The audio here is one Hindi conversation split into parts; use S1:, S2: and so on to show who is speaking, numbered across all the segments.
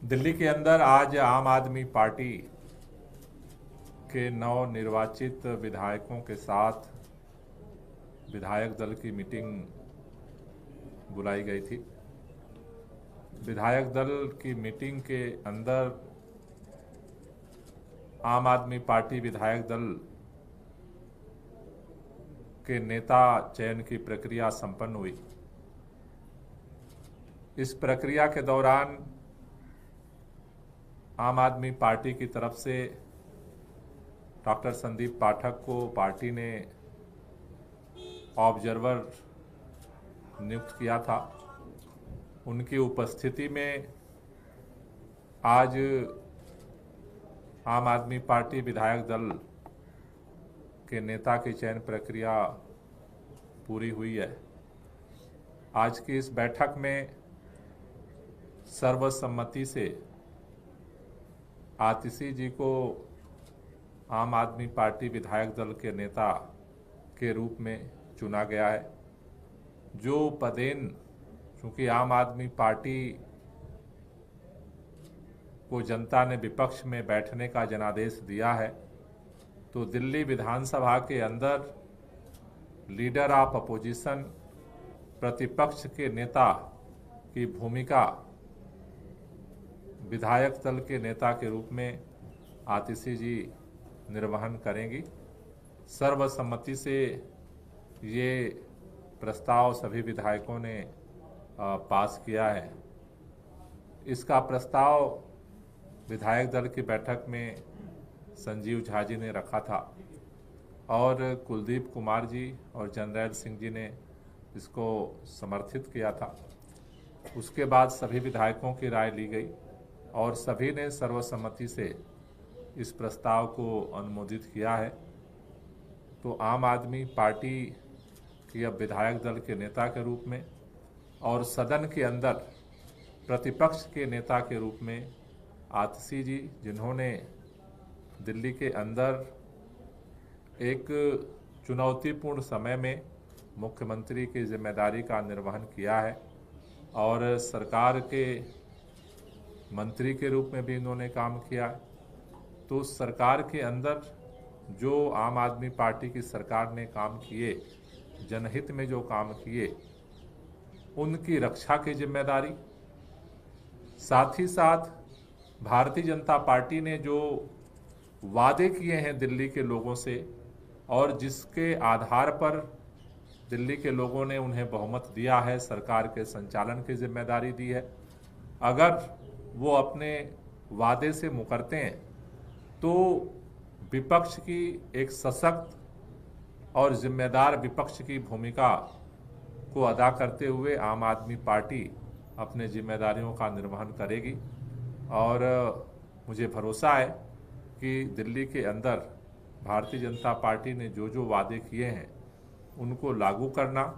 S1: दिल्ली के अंदर आज आम आदमी पार्टी के नव निर्वाचित विधायकों के साथ विधायक दल की मीटिंग बुलाई गई थी। विधायक दल की मीटिंग के अंदर आम आदमी पार्टी विधायक दल के नेता चयन की प्रक्रिया संपन्न हुई। इस प्रक्रिया के दौरान आम आदमी पार्टी की तरफ से डॉक्टर संदीप पाठक को पार्टी ने ऑब्जर्वर नियुक्त किया था। उनकी उपस्थिति में आज आम आदमी पार्टी विधायक दल के नेता की चयन प्रक्रिया पूरी हुई है। आज की इस बैठक में सर्वसम्मति से आतिशी जी को आम आदमी पार्टी विधायक दल के नेता के रूप में चुना गया है। जो पदेन चूंकि आम आदमी पार्टी को जनता ने विपक्ष में बैठने का जनादेश दिया है, तो दिल्ली विधानसभा के अंदर लीडर ऑफ अपोजिशन प्रतिपक्ष के नेता की भूमिका विधायक दल के नेता के रूप में आतिशी जी निर्वहन करेंगी। सर्वसम्मति से ये प्रस्ताव सभी विधायकों ने पास किया है। इसका प्रस्ताव विधायक दल की बैठक में संजीव झा जी ने रखा था और कुलदीप कुमार जी और जनरैल सिंह जी ने इसको समर्थित किया था। उसके बाद सभी विधायकों की राय ली गई और सभी ने सर्वसम्मति से इस प्रस्ताव को अनुमोदित किया है। तो आम आदमी पार्टी की अब विधायक दल के नेता के रूप में और सदन के अंदर प्रतिपक्ष के नेता के रूप में आतिशी जी, जिन्होंने दिल्ली के अंदर एक चुनौतीपूर्ण समय में मुख्यमंत्री की जिम्मेदारी का निर्वहन किया है और सरकार के मंत्री के रूप में भी इन्होंने काम किया है। तो सरकार के अंदर जो आम आदमी पार्टी की सरकार ने काम किए, जनहित में जो काम किए, उनकी रक्षा की जिम्मेदारी, साथ ही साथ भारतीय जनता पार्टी ने जो वादे किए हैं दिल्ली के लोगों से और जिसके आधार पर दिल्ली के लोगों ने उन्हें बहुमत दिया है, सरकार के संचालन की जिम्मेदारी दी है, अगर वो अपने वादे से मुकरते हैं तो विपक्ष की एक सशक्त और जिम्मेदार विपक्ष की भूमिका को अदा करते हुए आम आदमी पार्टी अपने जिम्मेदारियों का निर्वहन करेगी। और मुझे भरोसा है कि दिल्ली के अंदर भारतीय जनता पार्टी ने जो जो वादे किए हैं उनको लागू करना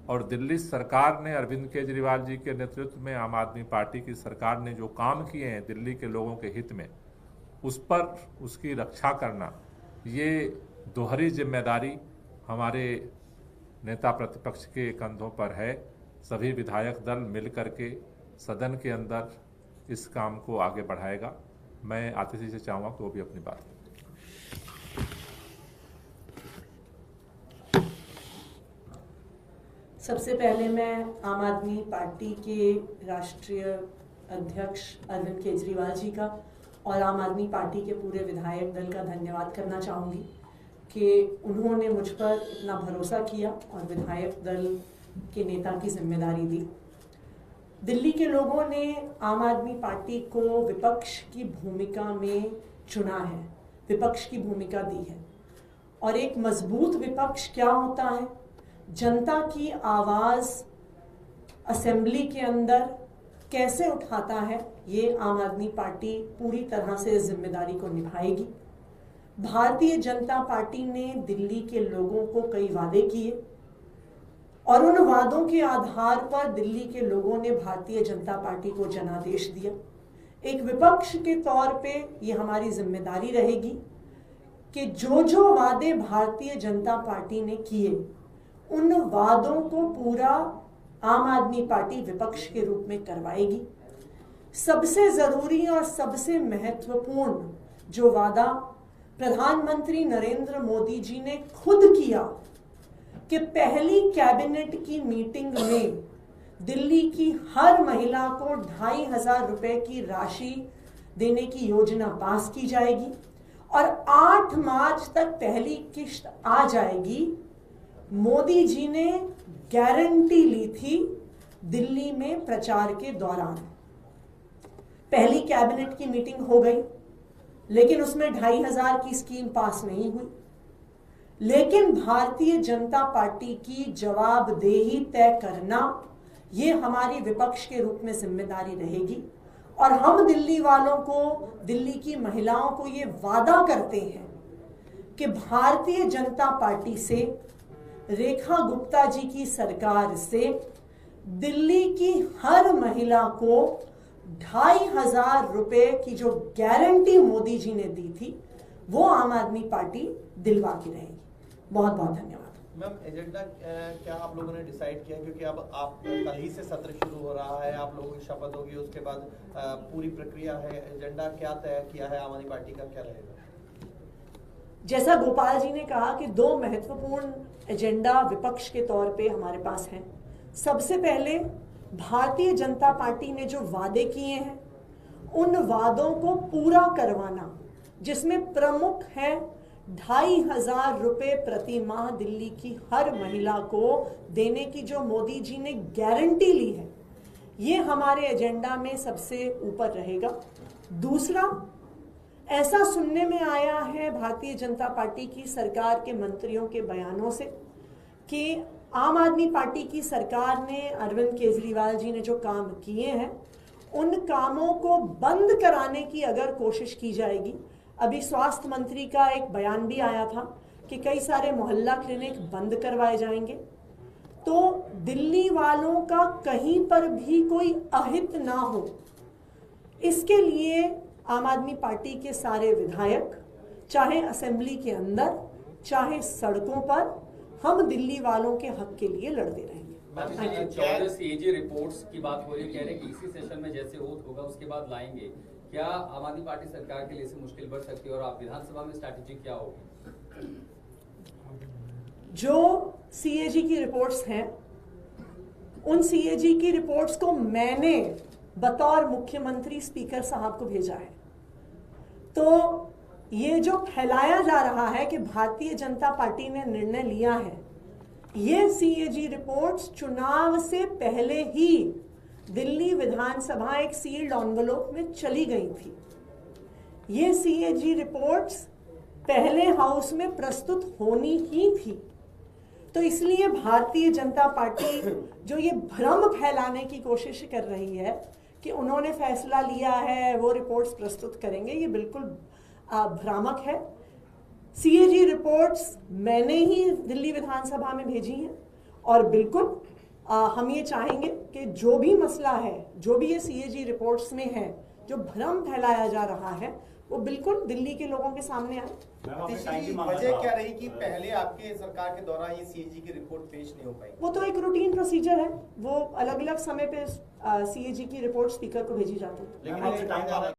S1: और दिल्ली सरकार ने अरविंद केजरीवाल जी के नेतृत्व में आम आदमी पार्टी की सरकार ने जो काम किए हैं दिल्ली के लोगों के हित में, उस पर उसकी रक्षा करना, ये दोहरी जिम्मेदारी हमारे नेता प्रतिपक्ष के कंधों पर है। सभी विधायक दल मिलकर के सदन के अंदर इस काम को आगे बढ़ाएगा। मैं आतिशी से चाहूँगा कि वो भी अपनी बात करें।
S2: सबसे पहले मैं आम आदमी पार्टी के राष्ट्रीय अध्यक्ष अरविंद केजरीवाल जी का और आम आदमी पार्टी के पूरे विधायक दल का धन्यवाद करना चाहूँगी कि उन्होंने मुझ पर इतना भरोसा किया और विधायक दल के नेता की जिम्मेदारी दी। दिल्ली के लोगों ने आम आदमी पार्टी को विपक्ष की भूमिका में चुना है, विपक्ष की भूमिका दी है। और एक मजबूत विपक्ष क्या होता है, जनता की आवाज़ असेंबली के अंदर कैसे उठाता है, ये आम आदमी पार्टी पूरी तरह से इस जिम्मेदारी को निभाएगी। भारतीय जनता पार्टी ने दिल्ली के लोगों को कई वादे किए और उन वादों के आधार पर दिल्ली के लोगों ने भारतीय जनता पार्टी को जनादेश दिया। एक विपक्ष के तौर पे ये हमारी जिम्मेदारी रहेगी कि जो जो वादे भारतीय जनता पार्टी ने किए उन वादों को पूरा आम आदमी पार्टी विपक्ष के रूप में करवाएगी। सबसे जरूरी और सबसे महत्वपूर्ण जो वादा प्रधानमंत्री नरेंद्र मोदी जी ने खुद किया कि पहली कैबिनेट की मीटिंग में दिल्ली की हर महिला को 2,500 रुपए की राशि देने की योजना पास की जाएगी और 8 मार्च तक पहली किश्त आ जाएगी। मोदी जी ने गारंटी ली थी दिल्ली में प्रचार के दौरान। पहली कैबिनेट की मीटिंग हो गई, लेकिन उसमें 2,500 की स्कीम पास नहीं हुई। लेकिन भारतीय जनता पार्टी की जवाबदेही तय करना ये हमारी विपक्ष के रूप में जिम्मेदारी रहेगी और हम दिल्ली वालों को, दिल्ली की महिलाओं को ये वादा करते हैं कि भारतीय जनता पार्टी से, रेखा गुप्ता जी की सरकार से दिल्ली की हर महिला को 2,500 रुपए की जो गारंटी मोदी जी ने दी थी वो आम आदमी पार्टी दिलवा की रहेगी। बहुत बहुत धन्यवाद।
S3: मैम, एजेंडा क्या आप लोगों ने डिसाइड किया, क्योंकि अब आप कल ही से सत्र शुरू हो रहा है, आप लोगों की शपथ होगी, उसके बाद पूरी प्रक्रिया है, एजेंडा क्या तय किया है आम आदमी पार्टी का, क्या रहेगा?
S2: जैसा गोपाल जी ने कहा कि 2 महत्वपूर्ण एजेंडा विपक्ष के तौर पे हमारे पास हैं। सबसे पहले भारतीय जनता पार्टी ने जो वादे किए हैं उन वादों को पूरा करवाना, जिसमें प्रमुख है 2,500 रुपए प्रति माह दिल्ली की हर महिला को देने की जो मोदी जी ने गारंटी ली है, ये हमारे एजेंडा में सबसे ऊपर रहेगा। दूसरा, ऐसा सुनने में आया है भारतीय जनता पार्टी की सरकार के मंत्रियों के बयानों से कि आम आदमी पार्टी की सरकार ने, अरविंद केजरीवाल जी ने जो काम किए हैं उन कामों को बंद कराने की अगर कोशिश की जाएगी। अभी स्वास्थ्य मंत्री का एक बयान भी आया था कि कई सारे मोहल्ला क्लिनिक बंद करवाए जाएंगे। तो दिल्ली वालों का कहीं पर भी कोई अहित ना हो, इसके लिए आम आदमी पार्टी के सारे विधायक, चाहे असेंबली के अंदर चाहे सड़कों पर, हम दिल्ली वालों के हक के लिए लड़ते रहेंगे।
S4: 14 सीएजी रिपोर्ट्स की बात हो रही है, कह रहे हैं कि इसी सेशन में जैसे ओथ होगा उसके बाद लाएंगे। क्या आम आदमी पार्टी सरकार के लिए इससे मुश्किल बढ़ सकती है और आप विधानसभा में स्ट्रैटेजी क्या होगी?
S2: जो सीएजी की रिपोर्ट्स हैं, उन सीएजी की रिपोर्ट्स को मैंने बतौर मुख्यमंत्री स्पीकर साहब को भेजा है। तो ये जो फैलाया जा रहा है कि भारतीय जनता पार्टी ने निर्णय लिया है, ये सीएजी रिपोर्ट्स चुनाव से पहले ही दिल्ली विधानसभा एक सील्ड एनवेलप में चली गई थी। ये सीएजी रिपोर्ट्स पहले हाउस में प्रस्तुत होनी ही थी। तो इसलिए भारतीय जनता पार्टी जो ये भ्रम फैलाने की कोशिश कर रही है कि उन्होंने फैसला लिया है, वो रिपोर्ट्स प्रस्तुत करेंगे, ये बिल्कुल भ्रामक है। सीएजी रिपोर्ट्स मैंने ही दिल्ली विधानसभा में भेजी हैं और बिल्कुल हम ये चाहेंगे कि जो भी मसला है, जो भी ये सीएजी रिपोर्ट्स में है, जो भ्रम फैलाया जा रहा है, वो बिल्कुल दिल्ली के लोगों के सामने आए।
S3: वजह क्या रही कि पहले आपके सरकार के दौरान ये सीएजी की रिपोर्ट पेश नहीं हो पाई?
S2: वो तो एक रूटीन प्रोसीजर है, वो अलग अलग समय पे सीएजी की रिपोर्ट स्पीकर को भेजी जाती है।
S3: लेकिन